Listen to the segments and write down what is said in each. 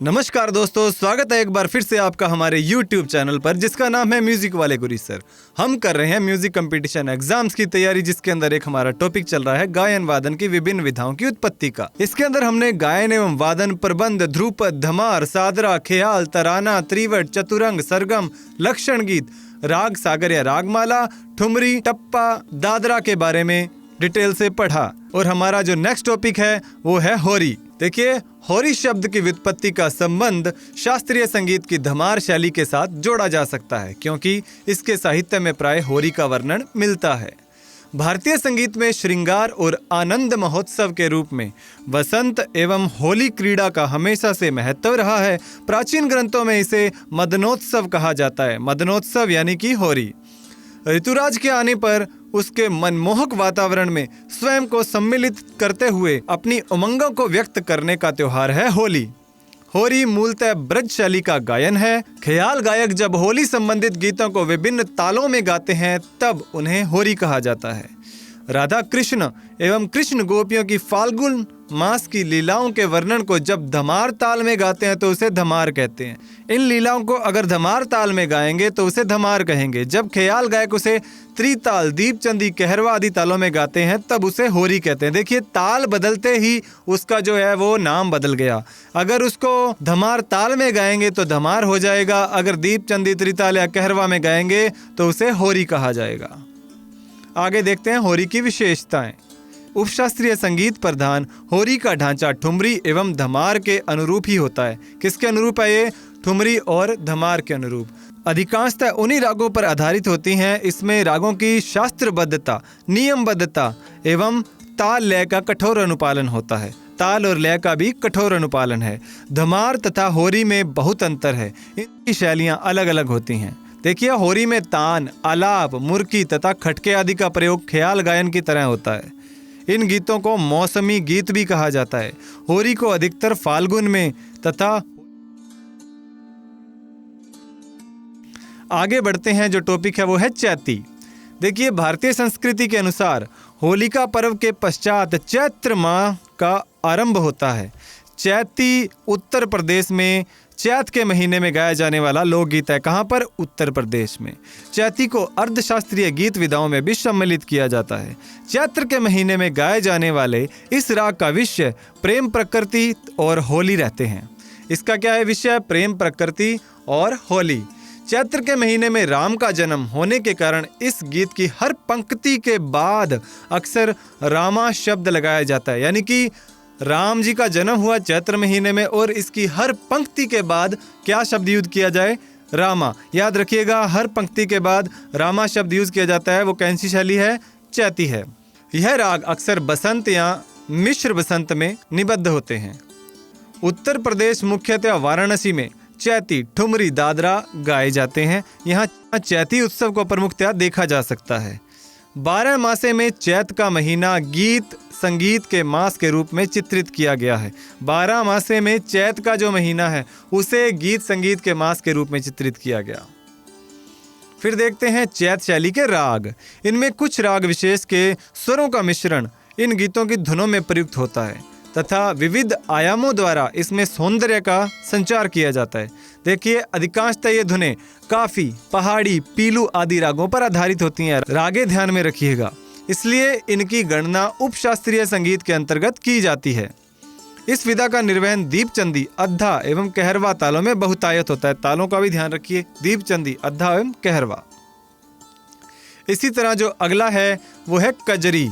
नमस्कार दोस्तों, स्वागत है एक बार फिर से आपका हमारे YouTube चैनल पर जिसका नाम है म्यूजिक वाले गुरी सर। हम कर रहे हैं म्यूजिक कंपटीशन एग्जाम्स की तैयारी, जिसके अंदर एक हमारा टॉपिक चल रहा है गायन वादन की विभिन्न विधाओं की उत्पत्ति का। इसके अंदर हमने गायन एवं वादन, प्रबंध, ध्रुपद, धमार, सादरा, ख्याल, तराना, त्रिवट, चतुरंग, सरगम, लक्षण गीत, राग सागर या रागमाला, ठुमरी, टप्पा, दादरा के बारे में डिटेल से पढ़ा। और हमारा जो नेक्स्ट टॉपिक है वो है होरी। देखिए, होरी शब्द की व्युत्पत्ति का संबंध शास्त्रीय संगीत की धमार शैली के साथ जोड़ा जा सकता है, क्योंकि इसके साहित्य में प्राय होरी का वर्णन मिलता है। भारतीय संगीत में श्रृंगार और आनंद महोत्सव के रूप में वसंत एवं होली क्रीड़ा का हमेशा से महत्व रहा है। प्राचीन ग्रंथों में इसे मदनोत्सव कहा जाता है। मदनोत्सव यानी कि होरी। ऋतुराज के आने पर उसके मनमोहक वातावरण में स्वयं को सम्मिलित करते हुए अपनी उमंगों को व्यक्त करने का त्योहार है होली। होरी मूलतः ब्रज शैली का गायन है। ख्याल गायक जब होली संबंधित गीतों को विभिन्न तालों में गाते हैं तब उन्हें होरी कहा जाता है। राधा कृष्ण एवं कृष्ण गोपियों की फाल्गुन मास की लीलाओं के वर्णन को जब धमार ताल में गाते हैं तो उसे धमार कहते हैं। इन लीलाओं को अगर धमार ताल में गाएंगे तो उसे धमार कहेंगे। जब ख्याल गायक उसे त्रिताल, दीपचंदी, कहरवा आदि तालों में गाते हैं तब उसे होरी कहते हैं। देखिए, ताल बदलते ही उसका जो है वो नाम बदल गया। अगर उसको धमार ताल में गाएंगे तो धमार हो जाएगा, अगर दीपचंदी, त्रिताल या कहरवा में गाएंगे तो उसे होरी कहा जाएगा। आगे देखते हैं होरी की विशेषताएं। उपशास्त्रीय संगीत प्रधान होरी का ढांचा ठुमरी एवं धमार के अनुरूप ही होता है। किसके अनुरूप है ये? ठुमरी और धमार के अनुरूप। अधिकांशतः उन्हीं रागों पर आधारित होती हैं। इसमें रागों की शास्त्रबद्धता, नियमबद्धता एवं ताल लय का कठोर अनुपालन होता है। ताल और लय का भी कठोर अनुपालन है। धमार तथा होरी में बहुत अंतर है। इनकी शैलियाँ अलग अलग होती हैं। देखिए, होरी में तान, आलाप, मुर्की तथा खटके आदि का प्रयोग ख्याल गायन की तरह होता है। इन गीतों को मौसमी गीत भी कहा जाता है। होरी को अधिकतर फाल्गुन में तथा आगे बढ़ते हैं। जो टॉपिक है वो है चैती। देखिए, भारतीय संस्कृति के अनुसार होलिका पर्व के पश्चात चैत्र माह का आरंभ होता है। चैती उत्तर प्रदेश में चैत के महीने में गाया जाने वाला लोकगीत है। कहाँ पर? उत्तर प्रदेश में। चैती को अर्धशास्त्रीय गीत विधाओं में भी सम्मिलित किया जाता है। चैत्र के महीने में गाए जाने वाले इस राग का विषय प्रेम, प्रकृति और होली रहते हैं। इसका क्या है विषय? प्रेम, प्रकृति और होली। चैत्र के महीने में राम का जन्म होने के कारण इस गीत की हर पंक्ति के बाद अक्सर रामा शब्द लगाया जाता है। यानी कि राम जी का जन्म हुआ चैत्र महीने में और इसकी हर पंक्ति के बाद क्या शब्द यूज किया जाए? रामा। याद रखिएगा, हर पंक्ति के बाद रामा शब्द यूज किया जाता है। वो कौन सी शैली है? चैती है। यह राग अक्सर बसंत या मिश्र बसंत में निबद्ध होते हैं। उत्तर प्रदेश मुख्यतः वाराणसी में चैती, ठुमरी, दादरा गाए जाते हैं। यहाँ चैती उत्सव को प्रमुखतः देखा जा सकता है। 12 मासे में चैत का महीना गीत संगीत के मास के रूप में चित्रित किया गया है। 12 मासे में चैत का जो महीना है उसे गीत संगीत के मास के रूप में चित्रित किया गया। फिर देखते हैं चैत शैली के राग। इनमें कुछ राग विशेष के स्वरों का मिश्रण इन गीतों की धुनों में प्रयुक्त होता है तथा विविध आयामों द्वारा इसमें सौंदर्य का संचार किया जाता है। देखिए, अधिकांशतः ये धुनें काफी, पहाड़ी, पीलू आदि रागों पर आधारित होती हैं। रागे ध्यान में रखिएगा, इसलिए इनकी गणना उपशास्त्रीय संगीत के अंतर्गत की जाती है। इस विधा का निर्वहन दीपचंदी, अद्धा एवं कहरवा तालों में बहुतायत होता है। तालों का भी ध्यान रखिए, दीपचंदी, अद्धा एवं कहरवा। इसी तरह जो अगला है वो है कजरी।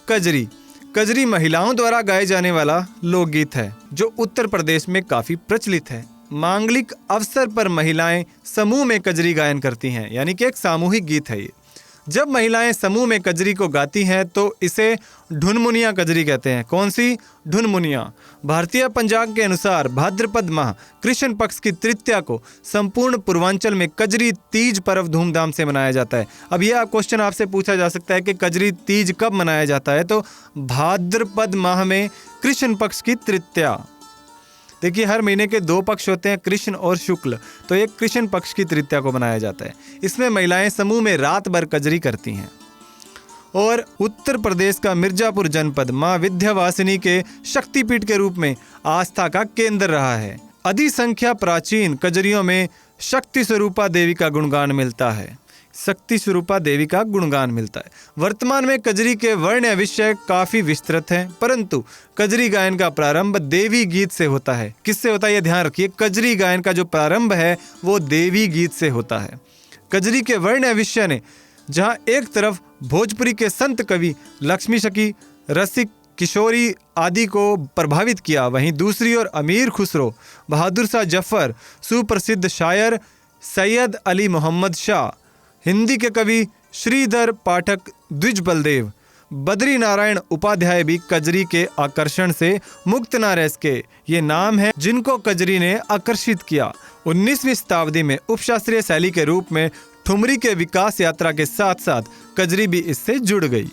कजरी कजरी महिलाओं द्वारा गाए जाने वाला लोकगीत है जो उत्तर प्रदेश में काफी प्रचलित है। मांगलिक अवसर पर महिलाएं समूह में कजरी गायन करती हैं, यानी कि एक सामूहिक गीत है ये। जब महिलाएं समूह में कजरी को गाती हैं तो इसे ढुनमुनिया कजरी कहते हैं। कौन सी? ढुनमुनिया। भारतीय पंचांग के अनुसार भाद्रपद माह कृष्ण पक्ष की तृतीया को संपूर्ण पूर्वांचल में कजरी तीज पर्व धूमधाम से मनाया जाता है। अब यह क्वेश्चन आपसे पूछा जा सकता है कि कजरी तीज कब मनाया जाता है? तो भाद्रपद माह में कृष्ण पक्ष की तृतीया। देखिए, हर महीने के 2 पक्ष होते हैं, कृष्ण और शुक्ल। तो एक कृष्ण पक्ष की तृतीया को मनाया जाता है। इसमें महिलाएं समूह में रात भर कजरी करती हैं। और उत्तर प्रदेश का मिर्जापुर जनपद माँ विंध्यवासिनी के शक्तिपीठ के रूप में आस्था का केंद्र रहा है। अधिसंख्या प्राचीन कजरियों में शक्ति स्वरूपा देवी का गुणगान मिलता है। शक्ति स्वरूपा देवी का गुणगान मिलता है। वर्तमान में कजरी के वर्ण विषय काफी विस्तृत हैं, परंतु कजरी गायन का प्रारंभ देवी गीत से होता है। किससे होता है, ये ध्यान रखिए। कजरी गायन का जो प्रारंभ है वो देवी गीत से होता है। कजरी के वर्ण विषय ने जहाँ एक तरफ भोजपुरी के संत कवि लक्ष्मी शकी, रसिक, किशोरी आदि को प्रभावित किया, वहीं दूसरी ओर अमीर खुसरो, बहादुर शाह जफर, सुप्रसिद्ध शायर सैयद अली मोहम्मद शाह, हिंदी के कवि श्रीधर पाठक, द्विज बलदेव, बद्री नारायण उपाध्याय भी कजरी के आकर्षण से मुक्त न रह सके। ये नाम है जिनको कजरी ने आकर्षित किया। 19वीं शताब्दी में उपशास्त्रीय शैली के रूप में ठुमरी के विकास यात्रा के साथ साथ कजरी भी इससे जुड़ गई।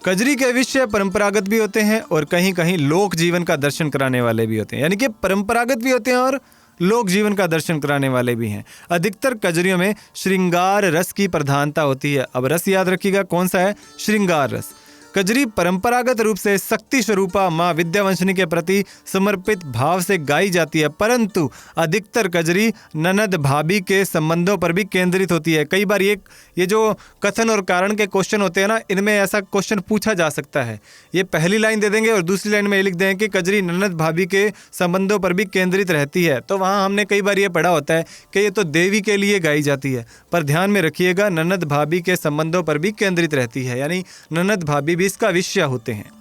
कजरी के विषय परंपरागत भी होते हैं और कहीं कहीं लोक जीवन का दर्शन कराने वाले भी होते हैं, यानी कि परंपरागत भी होते हैं और लोक जीवन का दर्शन कराने वाले भी हैं। अधिकतर कजरियों में श्रृंगार रस की प्रधानता होती है। अब रस याद रखिएगा कौन सा है, श्रृंगार रस। कजरी परंपरागत रूप से शक्ति स्वरूपा माँ विंध्यवासिनी के प्रति समर्पित भाव से गाई जाती है, परंतु अधिकतर कजरी ननद भाभी के संबंधों पर भी केंद्रित होती है। कई बार ये जो कथन और कारण के क्वेश्चन होते हैं ना, इनमें ऐसा क्वेश्चन पूछा जा सकता है। ये पहली लाइन दे देंगे और दूसरी लाइन में ये लिख देंगे कि कजरी ननद भाभी के संबंधों पर भी केंद्रित रहती है, तो वहाँ हमने कई बार ये पढ़ा होता है कि ये तो देवी के लिए गाई जाती है, पर ध्यान में रखिएगा ननद भाभी के संबंधों पर भी केंद्रित रहती है, यानी ननद भाभी भी इसका विषय होते हैं।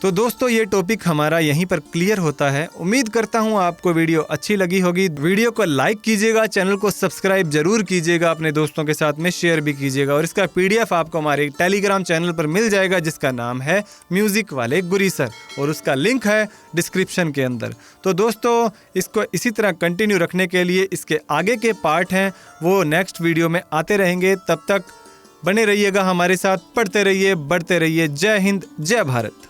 तो दोस्तों ये टॉपिक हमारा यहीं पर क्लियर होता है। उम्मीद करता हूँ आपको वीडियो अच्छी लगी होगी। वीडियो को लाइक कीजिएगा, चैनल को सब्सक्राइब जरूर कीजिएगा, अपने दोस्तों के साथ में शेयर भी कीजिएगा और इसका PDF आपको हमारे टेलीग्राम चैनल पर मिल जाएगा जिसका नाम है म्यूजिक वाले गुरी सर, और उसका लिंक है डिस्क्रिप्शन के अंदर। तो दोस्तों इसको इसी तरह कंटिन्यू रखने के लिए इसके आगे के पार्ट हैं वो नेक्स्ट वीडियो में आते रहेंगे। तब तक बने रहिएगा हमारे साथ, पढ़ते रहिए, बढ़ते रहिए। जय हिंद, जय भारत।